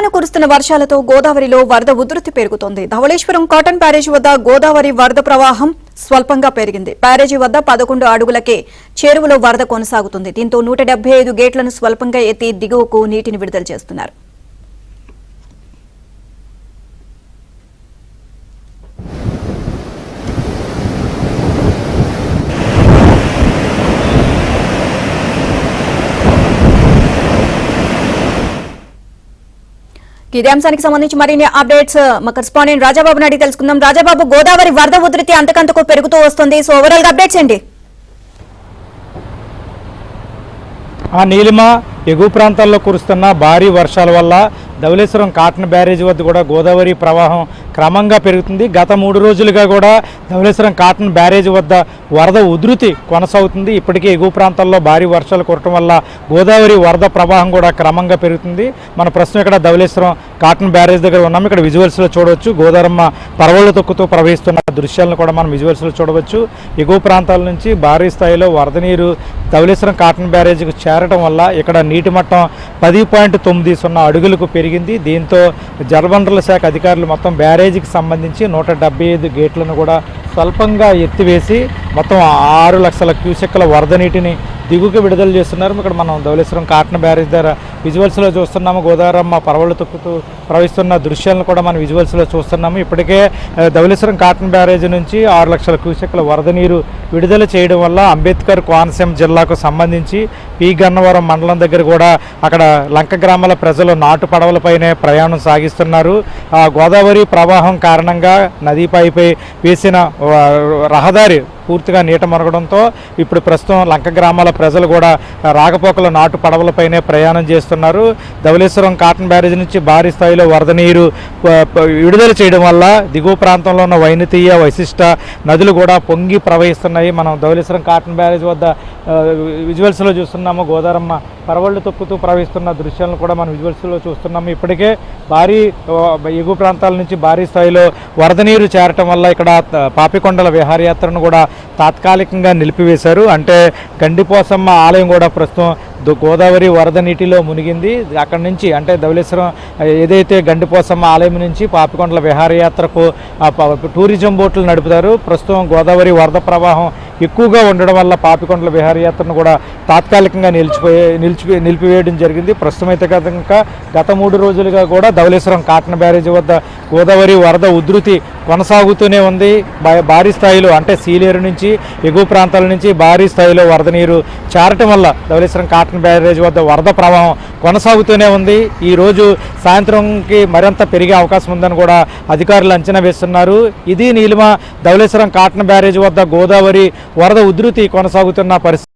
దినదినాన కురుస్తున్న వర్షాలతో గోదావరిలో వరద ఉధృతి పెరుగుతోంది. ధవళేశ్వరం కాటన్ బ్యారేజీ వద్ద గోదావరి వరద ప్రవాహం స్వల్పంగా పెరిగింది. బ్యారేజీ వద్ద 11 అడుగులకే చెరువులో వరద కొనసాగుతుంది. దీంతో 175 గేట్లను స్వల్పంగా ఎత్తి దిగువకు నీటిని విడుదల చేస్తున్నారు. ఇదే అంశానికి సంబంధించి మరిన్ని అప్డేట్స్ మా కరెస్పాండెంట్ రాజాబాబు నాడి తెలుసుకుందాం. రాజాబాబు, గోదావరి వరద ఉధృతి అంతకంతకు పెరుగుతూ వస్తుంది. సో ఓవరాల్ గా అప్డేట్స్ ఏంటి? నీలిమ ఎగువ ప్రాంతాల్లో కురుస్తున్న భారీ వర్షాల వల్ల ధవళేశ్వరం కాటన్ బ్యారేజ్ వద్ద కూడా గోదావరి ప్రవాహం క్రమంగా పెరుగుతుంది. గత 3 రోజులుగా కూడా ధవళేశ్వరం కాటన్ బ్యారేజ్ వద్ద వరద ఉధృతి కొనసాగుతుంది. ఇప్పటికే ఎగువ ప్రాంతాల్లో భారీ వర్షాలు కురవడం వల్ల గోదావరి వరద ప్రవాహం కూడా క్రమంగా పెరుగుతుంది. మన ప్రస్తుతం ఇక్కడ ధవళేశ్వరం కాటన్ బ్యారేజ్ దగ్గర ఉన్నాము. ఇక్కడ విజువల్స్లో చూడవచ్చు గోదావరమ్మ పరవళ్లు తొక్కుతూ ప్రవహిస్తున్న దృశ్యాలను కూడా మనం విజువల్స్లో చూడవచ్చు. ఎగువ ప్రాంతాల నుంచి భారీ స్థాయిలో వరద నీరు ధవళేశ్వరం కాటన్ బ్యారేజ్కు చేరడం వల్ల ఇక్కడ నీటి మట్టం 10.90 అడుగులకు పెరిగింది. దీంతో జలవనరుల శాఖ అధికారులు మొత్తం బ్యారేజీకి సంబంధించి 175 గేట్లను కూడా స్వల్పంగా ఎత్తివేసి మొత్తం 6 లక్షల క్యూసెక్కుల వరద నీటిని దిగువకు విడుదల చేస్తున్నారు. ఇక్కడ మనం ధవళేశ్వరం కాటన్ బ్యారేజ్ దగ్గర విజువల్స్లో చూస్తున్నాము. గోదావరమ్మ పరవళ్లు తొక్కుతూ ప్రవహిస్తున్న దృశ్యాలను కూడా మనం విజువల్స్లో చూస్తున్నాము. ఇప్పటికే ధవళేశ్వరం కాటన్ బ్యారేజ్ నుంచి 6 లక్షల క్యూసెక్కుల వరద నీరు విడుదల చేయడం వల్ల అంబేద్కర్ కోనసీమ జిల్లాకు సంబంధించి పి గన్నవరం మండలం దగ్గర కూడా అక్కడ లంక గ్రామాల ప్రజలు నాటు పడవలపైనే ప్రయాణం సాగిస్తున్నారు. గోదావరి ప్రవాహం కారణంగా నదీపైపై వేసిన రహదారి పూర్తిగా నీట మునగడంతో ఇప్పుడు ప్రస్తుతం లంక గ్రామాల ప్రజలు కూడా రాకపోకల నాటు పడవలపైనే ప్రయాణం చేస్తున్నారు. ధవళేశ్వరం కాటన్ బ్యారేజ్ నుంచి భారీ స్థాయిలో వరద నీరు విడుదల చేయడం వల్ల దిగువ ప్రాంతంలో ఉన్న వైనతీయ వశిష్ట నదులు కూడా పొంగి ప్రవహిస్తున్నాయి. మనం ధవళేశ్వరం కాటన్ బ్యారేజ్ వద్ద విజువల్స్లో చూస్తున్నాము. గోదావరమ్మ పరవళ్లు తొక్కుతూ ప్రవహిస్తున్న దృశ్యాలను కూడా మనం విజువల్స్లో చూస్తున్నాము. ఇప్పటికే భారీ ఎగువ ప్రాంతాల నుంచి భారీ స్థాయిలో వరద నీరు చేరటం వల్ల ఇక్కడ పాపికొండల విహారయాత్రను కూడా తాత్కాలికంగా నిలిపివేశారు. అంటే గండిపోసమ్మ ఆలయం కూడా ప్రస్తుతం గోదావరి వరద నీటిలో మునిగింది. అక్కడి నుంచి అంటే ధవళేశ్వరం ఏదైతే గండిపోసమ్మ ఆలయం నుంచి పాపికొండల విహారయాత్రకు టూరిజం బోట్లు నడుపుతారు. ప్రస్తుతం గోదావరి వరద ప్రవాహం ఎక్కువగా ఉండడం వల్ల పాపికొండల విహారయాత్రను కూడా తాత్కాలికంగా నిలిపివేయడం జరిగింది. ప్రస్తుతం అయితే కనుక గత 3 రోజులుగా కూడా ధవళేశ్వరం కాటన్ బ్యారేజ్ వద్ద గోదావరి వరద ఉధృతి కొనసాగుతూనే ఉంది. భారీ స్థాయిలో అంటే సీలేరు నుంచి ఎగువ ప్రాంతాల నుంచి భారీ స్థాయిలో వరద నీరు చేరటం వల్ల ధవళేశ్వరం కాటన్ బ్యారేజ్ వద్ద వరద ప్రవాహం కొనసాగుతూనే ఉంది. ఈరోజు సాయంత్రంకి మరింత పెరిగే అవకాశం ఉందని కూడా అధికారులు అంచనా వేస్తున్నారు. ఇది నీలిమ ధవళేశ్వరం కాటన్ బ్యారేజ్ వద్ద గోదావరి వరద ఉధృతి కొనసాగుతున్న పరిస్థితి.